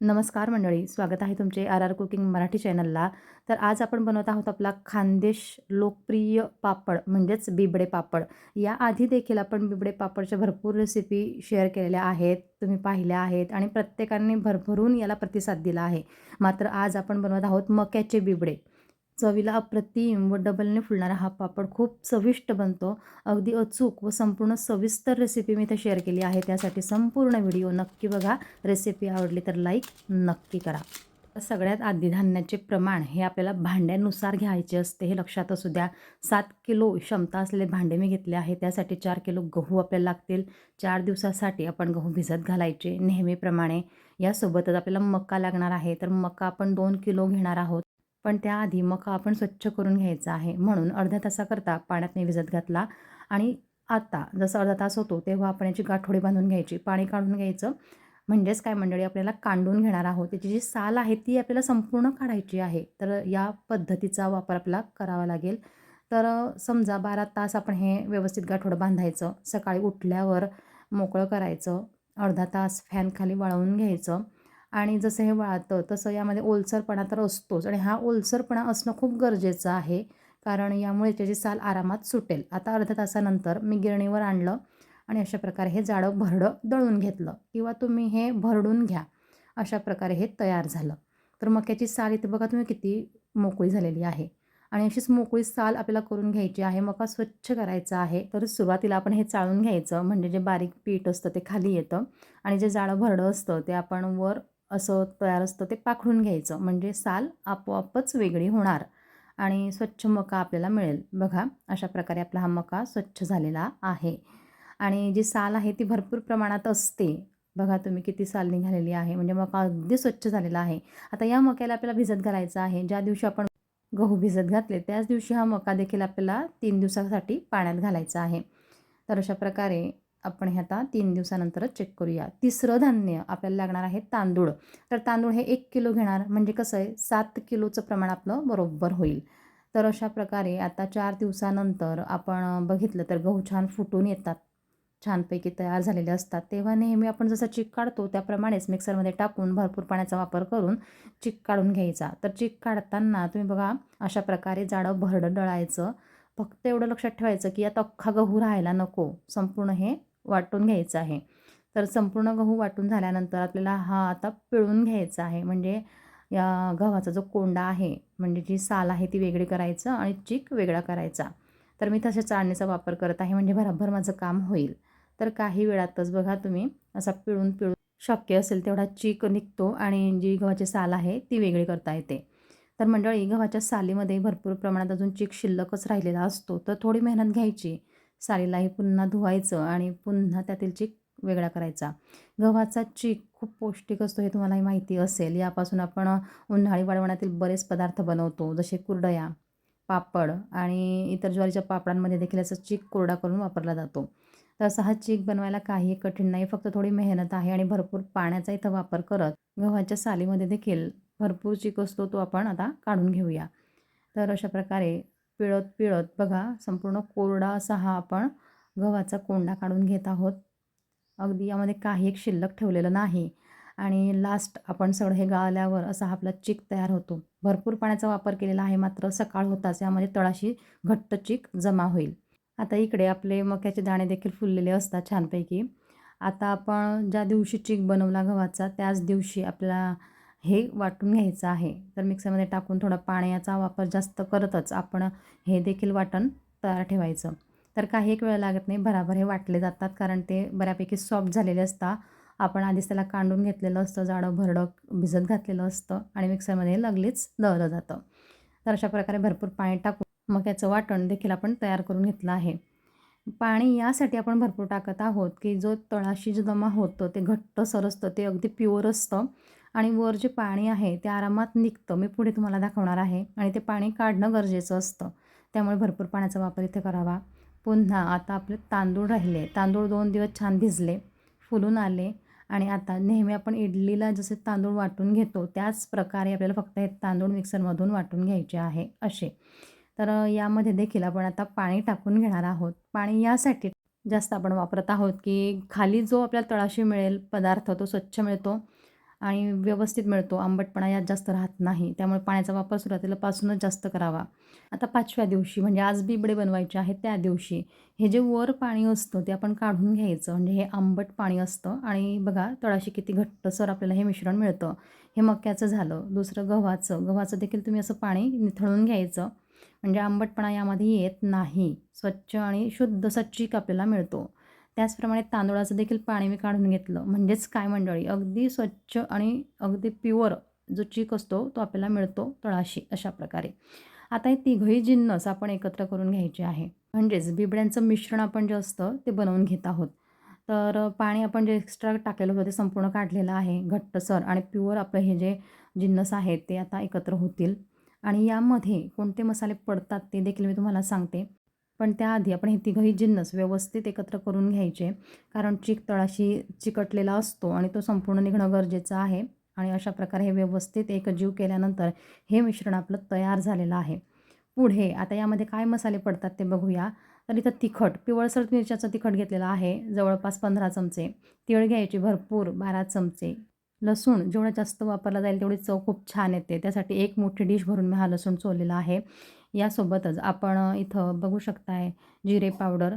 नमस्कार मंडळी, स्वागत आहे तुमचे आर आर कुकिंग मराठी चॅनलला. तर आज आपण बनवत आहोत आपला खानदेश लोकप्रिय पापड म्हणजेच बिबडे पापड. याआधी देखील आपण बिबडे पापडच्या भरपूर रेसिपी शेअर केलेल्या आहेत, तुम्ही पाहिल्या आहेत आणि प्रत्येकाने भरभरून याला प्रतिसाद दिला आहे. मात्र आज आपण बनवत आहोत मक्याचे बिबडे. चवीला अप्रतिम व डबलने फुलणारा हा पापड खूप चविष्ट बनतो. अगदी अचूक व संपूर्ण सविस्तर रेसिपी मी इथे शेअर केली आहे. त्यासाठी संपूर्ण व्हिडिओ नक्की बघा. रेसिपी आवडली तर लाईक नक्की करा. सगळ्यात आधी धान्याचे प्रमाण हे आपल्याला भांड्यानुसार घ्यायचे असते, हे लक्षात असू द्या. 7 किलो क्षमता असलेले भांडे मी घेतले आहे. त्यासाठी 4 किलो गहू आपल्याला लागतील. 4 दिवसासाठी आपण गहू भिजत घालायचे नेहमीप्रमाणे. यासोबतच आपल्याला मका लागणार आहे, तर मका आपण 2 किलो घेणार आहोत. पण त्याआधी मका आपण स्वच्छ करून घ्यायचा आहे, म्हणून अर्ध्या तासाकरता पाण्यात मी भिजत घातला. आणि आता जसं अर्धा तास होतो तेव्हा आपण याची गाठोडी बांधून घ्यायची, पाणी काढून घ्यायचं. म्हणजेच काय मंडळी, आपल्याला कांडून घेणार आहोत. त्याची जी साल आहे ती आपल्याला संपूर्ण काढायची आहे. तर या पद्धतीचा वापर आपल्याला करावा लागेल. तर समजा 12 तास आपण हे व्यवस्थित गाठोडं बांधायचं. सकाळी उठल्यावर मोकळं करायचं. अर्धा तास फॅनखाली वाळवून घ्यायचं. आणि जसं हे वाळतं तसं यामध्ये ओलसरपणा तर असतोच, आणि हा ओलसरपणा असणं खूप गरजेचं आहे, कारण यामुळे त्याची साल आरामात सुटेल. आता अर्ध्या तासानंतर मी गिरणीवर आणलं आणि अशा प्रकारे हे जाडं भरडं दळून घेतलं, किंवा तुम्ही हे भरडून घ्या. अशा प्रकारे हे तयार झालं. तर मक्याची साल इथे बघा तुम्ही किती मोकळी झालेली आहे. आणि अशीच मोकळी साल आपल्याला करून घ्यायची आहे. मका स्वच्छ करायचा आहे. तर सुरुवातीला आपण हे चाळून घ्यायचं, म्हणजे जे बारीक पीठ असतं ते खाली येतं आणि जे जाडं भरडं असतं ते आपण वर असं तयार असतं ते पाखडून घ्यायचं, म्हणजे साल आपोआपच वेगळी होणार आणि स्वच्छ मका आपल्याला मिळेल. बघा अशा प्रकारे आपला हा मका स्वच्छ झालेला आहे. आणि जी साल आहे ती भरपूर प्रमाणात असते. बघा तुम्ही किती साल निघालेली आहे, म्हणजे मका अगदी स्वच्छ झालेला आहे. आता या मक्याला आपल्याला भिजत घालायचं आहे. ज्या दिवशी आपण गहू भिजत घातले त्याच दिवशी हा मका देखील आपल्याला 3 दिवसासाठी पाण्यात घालायचा आहे. तर अशा प्रकारे आपण हे आता 3 दिवसानंतरच चेक करूया. तिसरं धान्य आपल्याला लागणार आहे तांदूळ. तर तांदूळ हे 1 किलो घेणार, म्हणजे कसं आहे 7 किलोचं प्रमाण आपलं बरोबर होईल. तर अशा प्रकारे आता 4 दिवसानंतर आपण बघितलं तर गहू छान फुटून येतात, छानपैकी तयार झालेले असतात. तेव्हा नेहमी आपण जसं चीक काढतो त्याप्रमाणेच मिक्सरमध्ये टाकून भरपूर पाण्याचा वापर करून चीक काढून घ्यायचा. तर चीक काढताना तुम्ही बघा अशा प्रकारे जाडं भरडं दळायचं. फक्त एवढं लक्षात ठेवायचं की यात अख्खा गहू राहायला नको, संपूर्ण हे वाटून घ्यायचं आहे. तर संपूर्ण गहू वाटून झाल्यानंतर आपल्याला हा आता पिळून घ्यायचा आहे, म्हणजे या गव्हाचा जो कोंडा आहे, म्हणजे जी साल आहे ती वेगळी करायचं आणि चीक वेगळा करायचा. तर मी तशा चाळणीचा वापर करत आहे, म्हणजे भराभर माझं काम होईल. तर काही वेळातच बघा तुम्ही असा पिळून पिळून शक्य असेल तेवढा चीक निघतो आणि जी गव्हाची साल आहे ती वेगळी करता येते. तर मंडळी, गव्हाच्या सालीमध्ये भरपूर प्रमाणात अजून चीक शिल्लकच राहिलेला असतो, तर थोडी मेहनत घ्यायची. सालीलाही पुन्हा धुवायचं आणि पुन्हा त्यातील चीक वेगळा करायचा. गव्हाचा चीक खूप पौष्टिक असतो, हे तुम्हालाही माहिती असेल. यापासून आपण उन्हाळी वाळवणातील बरेच पदार्थ बनवतो, जसे कुरडया, पापड आणि इतर ज्वारीच्या पापडांमध्ये देखील याचा चीक कोरडा करून वापरला जातो. तर असा हा चीक बनवायला काही कठीण नाही, फक्त थोडी मेहनत आहे आणि भरपूर पाण्याचा इथं वापर करत गव्हाच्या सालीमध्ये देखील भरपूर चीक असतो, तो आपण आता काढून घेऊया. तर अशा प्रकारे पिळत पिळत बघा संपूर्ण कोरडा असा हा आपण गव्हाचा कोंडा काढून घेत आहोत. अगदी यामध्ये काही एक शिल्लक ठेवलेलं नाही. आणि लास्ट आपण सगळं हे गाळल्यावर असा हा आपला चीक तयार होतो. भरपूर पाण्याचा वापर केलेला आहे, मात्र सकाळ होताच यामध्ये तळाशी घट्ट चीक जमा होईल. आता इकडे आपले मक्याचे दाणे देखील फुललेले असतात छानपैकी. आता आपण ज्या दिवशी चीक बनवला गव्हाचा त्याच दिवशी आपल्याला हे वाटून घ्यायचं आहे. तर मिक्सरमध्ये टाकून थोडा पाण्याचा वापर जास्त करतच आपण हे देखील वाटण तयार ठेवायचं. तर काही एक वेळ लागत नाही, भराभर हे वाटले जातात, कारण ते बऱ्यापैकी सॉफ्ट झालेले असतात. आपण आधीच त्याला कांडून घेतलेलं असतं, जाडं भरडं भिजत घातलेलं असतं आणि मिक्सरमध्ये लगेच दळलं जातं. तर अशा प्रकारे भरपूर पाणी टाकून मक्याचं वाटण देखील आपण तयार करून घेतलं आहे. पाणी यासाठी आपण भरपूर टाकत आहोत की जो तळाशी जे जमा होतं ते घट्टसर असतं, ते अगदी प्युअर असतं आणि वर जे पाणी आहे ते आरामात निघतं. मी पुढे तुम्हाला दाखवणार आहे. आणि ते पाणी काढणं गरजेचं असतं, त्यामुळे भरपूर पाण्याचा वापर इथे करावा. पुन्हा आता आपले तांदूळ राहिले. तांदूळ 2 दिवस छान भिजले, फुलून आले. आणि आता नेहमी आपण इडलीला जसे तांदूळ वाटून घेतो त्याच प्रकारे आपल्याला फक्त हे तांदूळ मिक्सरमधून वाटून घ्यायचे आहे असे. तर यामध्ये देखील आपण आता पाणी टाकून घेणार आहोत. पाणी यासाठी जास्त आपण वापरत आहोत की खाली जो आपल्याला तळाशी मिळेल पदार्थ तो स्वच्छ मिळतो आणि व्यवस्थित मिळतो. आंबटपणा यात जास्त राहत नाही. त्यामुळे पाण्याचा वापर सुरुवातीलापासूनच जास्त करावा. आता 5व्या दिवशी म्हणजे आज बिबडे बनवायचे आहेत त्या दिवशी हे जे वर पाणी असतं ते आपण काढून घ्यायचं. म्हणजे हे आंबट पाणी असतं आणि बघा तळाशी किती घट्टसर आपल्याला हे मिश्रण मिळतं. हे मक्याचं झालं. दुसरं गव्हाचं देखील तुम्ही असं पाणी निथळून घ्यायचं. म्हणजे आंबटपणा यामध्ये येत नाही. स्वच्छ आणि शुद्ध सच्चीक आपल्याला मिळतो. त्याचप्रमाणे तांदूळाचं देखील पाणी मी काढून घेतलं. म्हणजेच काय मंडळी अगदी स्वच्छ आणि अगदी प्युअर जो चीक असतो तो आपल्याला मिळतो तळाशी अशा प्रकारे. आता हे तिघही जिन्नस आपण एकत्र करून घ्यायचे आहे. म्हणजेच बिबड्यांचं मिश्रण आपण जे असतं ते बनवून घेत आहोत. तर पाणी आपण जे एक्स्ट्रा टाकलेलं होतं ते संपूर्ण काढलेलं आहे. घट्टसर आणि प्युअर आपलं हे जे जिन्नस आहेत ते आता एकत्र होतील. आणि यामध्ये कोणते मसाले पडतात ते देखील मी तुम्हाला सांगते. पण त्याआधी आपण हे तिघही जिन्नस व्यवस्थित एकत्र करून घ्यायचे. कारण तळाशी चिकटलेला असतो आणि तो संपूर्ण निघणं गरजेचं आहे. आणि अशा प्रकारे हे व्यवस्थित एकजीव केल्यानंतर हे मिश्रण आपलं तयार झालेलं आहे. पुढे आता यामध्ये काय मसाले पडतात ते बघूया. तर इथं तिखट, पिवळसर मिरच्याचं तिखट घेतलेलं आहे जवळपास 15 चमचे. तीळ घ्यायचे भरपूर 12 चमचे. लसूण जेवढा जास्त वापरला जाईल तेवढी चव खूप छान येते. त्यासाठी एक मोठी डिश भरून मी हा लसूण सोललेला आहे. यासोबतच आपण इथं बघू शकताय जिरे पावडर,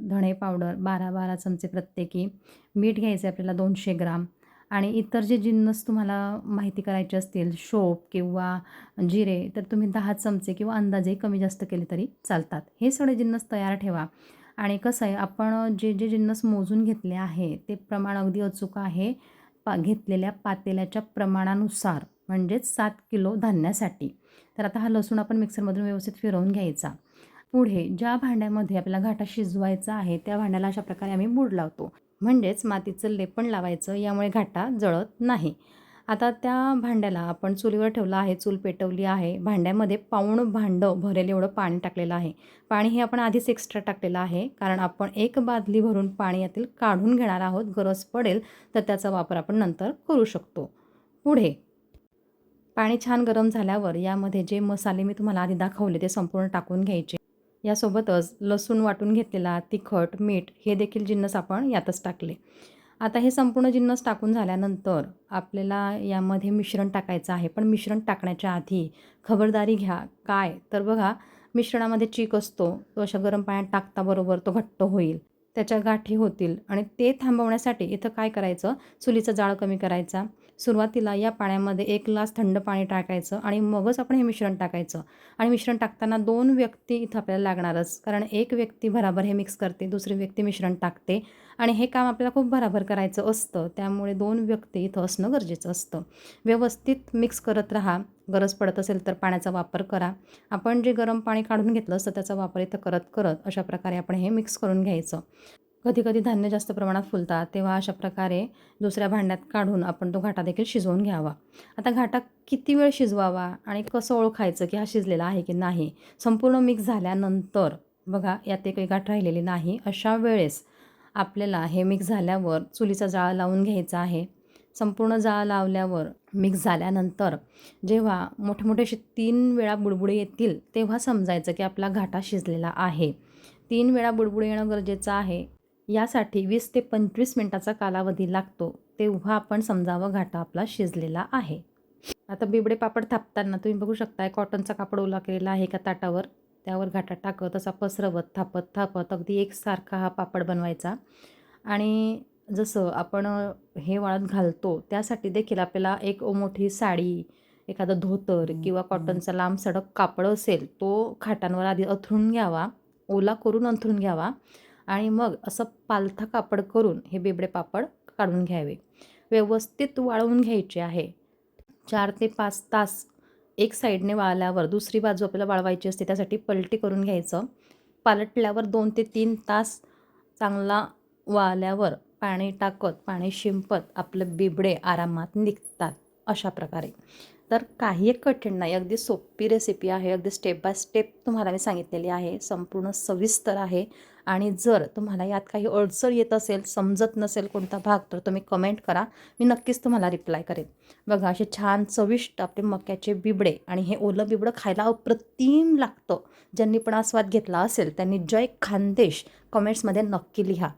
धणे पावडर 12-12 चमचे प्रत्येकी. मीठ घ्यायचं आहे आपल्याला 200 ग्राम. आणि इतर जे जिन्नस तुम्हाला माहिती करायचे असतील शोप किंवा जिरे तर तुम्ही 10 चमचे किंवा अंदाजे कमी जास्त केले तरी चालतात. हे सगळे जिन्नस तयार ठेवा. आणि कसं आहे आपण जे जिन्नस मोजून घेतले आहे ते प्रमाण अगदी अचूक आहे. घेतलेल्या पातेल्याच्या प्रमाणानुसार म्हणजेच 7 किलो धान्यासाठी. तर आता हा लसूण आपण मिक्सरमधून व्यवस्थित फिरवून घ्यायचा. पुढे ज्या भांड्यामध्ये आपल्याला घाटा शिजवायचा आहे त्या भांड्याला अशा प्रकारे आम्ही मूड लावतो. म्हणजेच मातीचं लेपण लावायचं यामुळे घाटा जळत नाही. आता त्या भांड्याला आपण चुलीवर ठेवलं आहे. चूल पेटवली आहे. भांड्यामध्ये पाऊण भांडं भरेल एवढं पाणी टाकलेलं आहे. पाणी हे आपण आधीच एक्स्ट्रा टाकलेलं आहे. कारण आपण एक बादली भरून पाणी यातील काढून घेणार आहोत. गरज पडेल तर त्याचा वापर आपण नंतर करू शकतो. पुढे पाणी छान गरम झाल्यावर यामध्ये जे मसाले मी तुम्हाला आधी दाखवले ते संपूर्ण टाकून घ्यायचे. यासोबतच लसूण वाटून घेतलेला, तिखट, मीठ हे देखील जिन्नस आपण यातच टाकले. आता हे संपूर्ण जिन्नस टाकून झाल्यानंतर आपल्याला यामध्ये मिश्रण टाकायचं आहे. पण मिश्रण टाकण्याच्या आधी खबरदारी घ्या. काय तर बघा मिश्रणामध्ये चीक असतो. तो अशा गरम पाण्यात टाकताबरोबर तो घट्ट होईल. त्याच्या गाठी होतील आणि ते थांबवण्यासाठी इथं काय करायचं चुलीचा जाळ कमी करायचा. सुरुवातीला या पाण्यामध्ये 1 ग्लास थंड पाणी टाकायचं आणि मगच आपण हे मिश्रण टाकायचं. आणि मिश्रण टाकताना 2 व्यक्ती इथं आपल्याला लागणारच. कारण एक व्यक्ती भराभर हे मिक्स करते, दुसरी व्यक्ती मिश्रण टाकते आणि हे काम आपल्याला खूप भराभर करायचं असतं. त्यामुळे 2 व्यक्ती इथं असणं गरजेचं असतं. व्यवस्थित मिक्स करत राहा. गरज पडत असेल तर पाण्याचा वापर करा. आपण जे गरम पाणी काढून घेतलं असतं त्याचा वापर इथं करत अशा प्रकारे आपण हे मिक्स करून घ्यायचं. कधी-कधी धान्य जास्त प्रमाणात फुलतात तेव्हा अशा प्रकारे दुसऱ्या भांड्यात काढून आपण तो घाटा देखील शिजवून घ्यावा. आता घाटा किती वेळ शिजवावा आणि कसं ओळखायचं की हा शिजलेला आहे की नाही? संपूर्ण मिक्स झाल्यानंतर बघा यात एकही गाठ राहिलेली नाही. अशा वेळेस आपल्याला हे मिक्स झाल्यावर चुलीचा जाळ लावून घ्यायचा आहे. संपूर्ण जाळ लावल्यावर मिक्स झाल्यानंतर जेव्हा मोठे-मोठे असे 3 वेळा बुडबुडे येतील तेव्हा समजायचं की आपला घाटा शिजलेला आहे. 3 वेळा बुडबुडे येणं गरजेचं आहे. यासाठी 20 ते 25 मिनिटाचा कालावधी लागतो. तेव्हा आपण समजावं घाटा आपला शिजलेला आहे. आता बिबडे पापड थापताना तुम्ही बघू शकताय कॉटनचा कापड ओला केलेला आहे एका ताटावर. त्यावर घाटा टाकत असा पसरवत, थापत अगदी एकसारखा हा पापड बनवायचा. आणि जसं आपण हे वाळत घालतो त्यासाठी देखील आपल्याला एक मोठी साडी, एखादं धोतर किंवा कॉटनचा लांब सडक कापड असेल तो खाटांवर आधी अंथरून घ्यावा. ओला करून अंथरून घ्यावा आणि मग असं पालथा कापड करून हे बिबडे पापड काढून घ्यावे. व्यवस्थित वाळवून घ्यायचे आहे. 4 ते 5 तास एक साईडने वाळल्यावर दुसरी बाजू आपल्याला वाळवायची असते. त्यासाठी पलटी करून घ्यायचं. पालटल्यावर 2 ते 3 तास चांगला वाळल्यावर पाणी शिंपत आपलं बिबडे आरामात निघतात अशा प्रकारे. तर काही एक कठीण नाही. अगदी सोपी रेसिपी आहे. अगदी स्टेप बाय स्टेप तुम्हाला मी सांगितलेली आहे. संपूर्ण सविस्तर आहे. आणि जर तुम्हाला यात काही अडचण येत असेल, समजत नसेल कोणता भाग तर तुम्ही कमेंट करा. मी नक्कीच तुम्हाला रिप्लाय करेन. बघा असे छान चविष्ट आपले मक्याचे बिबडे आणि हे ओलं बिबडं खायला अप्रतिम लागतं. ज्यांनी पण आस्वाद घेतला असेल त्यांनी जय खानदेश कमेंट्समध्ये नक्की लिहा.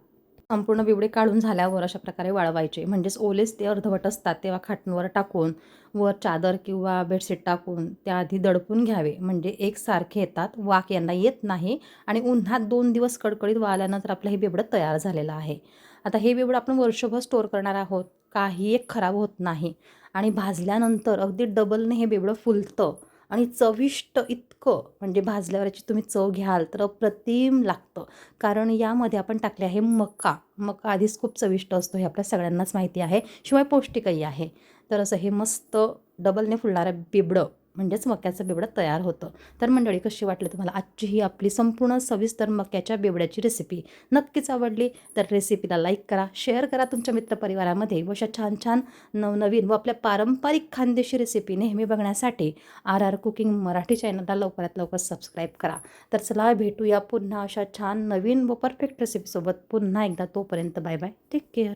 संपूर्ण बिबडे काढून झाल्यावर अशा प्रकारे वाळवायचे. म्हणजेच ओलेच ते अर्धवट असतात तेव्हा खाटणवर टाकून वर चादर किंवा बेडशीट टाकून त्याआधी दडपून घ्यावे. म्हणजे एकसारखे येतात, वाक यांना येत नाही आणि उन्हात 2 दिवस कडकडीत वाळल्यानंतर आपलं हे बिबडं तयार झालेलं आहे. आता हे बिबडं आपण वर्षभर स्टोअर करणार आहोत. काही एक खराब होत नाही आणि भाजल्यानंतर अगदी डबलने हे बिबडं फुलतं आणि चविष्ट इतकं म्हणजे भाजल्यावर याची तुम्ही चव घ्याल तर अप्रतिम लागतं. कारण यामध्ये आपण टाकले आहे मका. मका आधीच खूप चविष्ट असतो हे आपल्या सगळ्यांनाच माहिती आहे. शिवाय पौष्टिकही आहे. तर असं हे मस्त डबलने फुलणारं बिबडं म्हणजेच मक्याचं बिबडं तयार होतं. तर मंडळी कशी वाटली तुम्हाला आजची ही आपली संपूर्ण सविस्तर मक्याच्या बिबड्याची रेसिपी? नक्कीच आवडली तर रेसिपीला लाईक करा, शेअर करा तुमच्या मित्रपरिवारामध्ये व अशा छान छान नवनवीन व आपल्या पारंपरिक खानदेशी रेसिपी नेहमी बघण्यासाठी RR कुकिंग मराठी चॅनलला लवकरात लवकर सबस्क्राईब करा. तर चला भेटूया पुन्हा अशा छान नवीन व परफेक्ट रेसिपीसोबत पुन्हा एकदा. तोपर्यंत बाय बाय, टेक केअर.